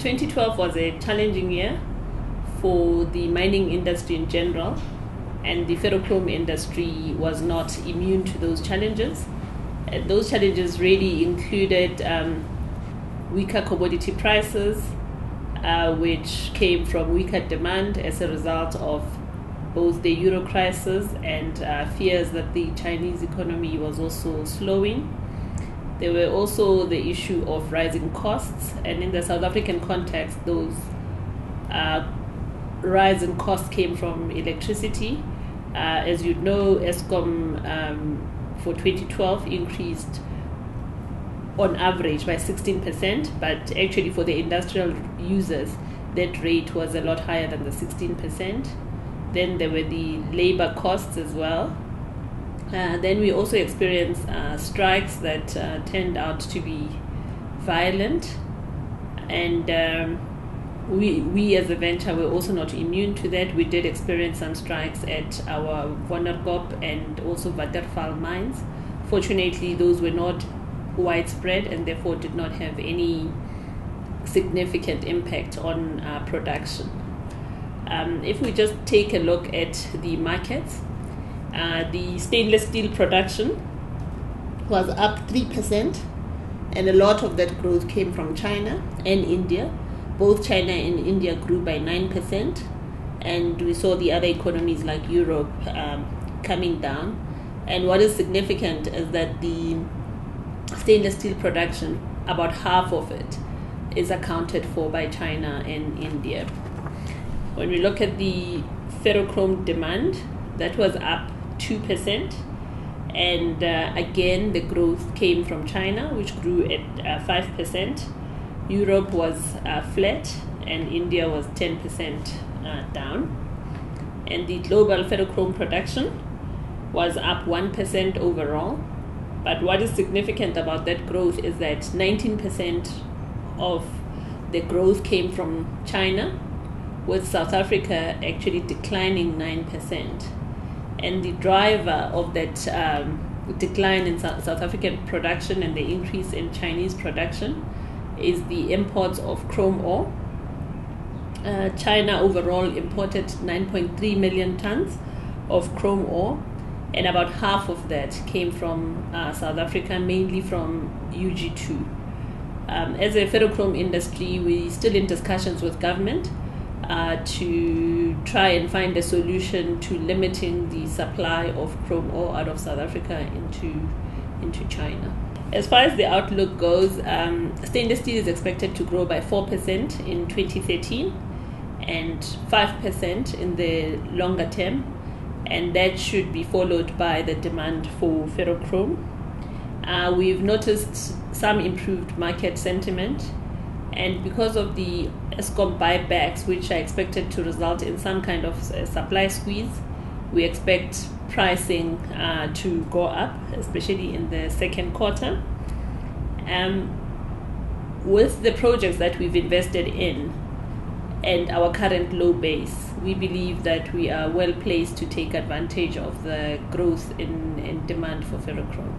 2012 was a challenging year for the mining industry in general, and the ferrochrome industry was not immune to those challenges. Those challenges really included weaker commodity prices, which came from weaker demand as a result of both the euro crisis and fears that the Chinese economy was also slowing. There were also the issue of rising costs, and in the South African context, those rise in costs came from electricity. As you know, Eskom for 2012 increased on average by 16%, but actually for the industrial users, that rate was a lot higher than the 16%. Then there were the labor costs as well. Then we also experienced strikes that turned out to be violent, and we as a venture were also not immune to that. We did experience some strikes at our Wonderkop and also Waterval mines. Fortunately, those were not widespread and therefore did not have any significant impact on production. If we just take a look at the markets, the stainless steel production was up 3%, and a lot of that growth came from China and India. Both China and India grew by 9%, and we saw the other economies like Europe coming down. And what is significant is that the stainless steel production, about half of it, is accounted for by China and India. When we look at the ferrochrome demand, that was up 2%, and again the growth came from China, which grew at 5%. Europe was flat, and India was 10% down. And the global ferrochrome production was up 1% overall. But what is significant about that growth is that 19% of the growth came from China, with South Africa actually declining 9%. And the driver of that decline in South African production and the increase in Chinese production is the imports of chrome ore. China overall imported 9.3 million tons of chrome ore, and about half of that came from South Africa, mainly from UG2. As a ferrochrome industry, we're still in discussions with government to try and find a solution to limiting the supply of chrome ore out of South Africa into China. As far as the outlook goes, stainless steel is expected to grow by 4% in 2013 and 5% in the longer term, and that should be followed by the demand for ferrochrome. We've noticed some improved market sentiment, and because of the Eskom buybacks, which are expected to result in some kind of supply squeeze, we expect pricing to go up, especially in the second quarter. With the projects that we've invested in and our current low base, we believe that we are well placed to take advantage of the growth in demand for ferrochrome.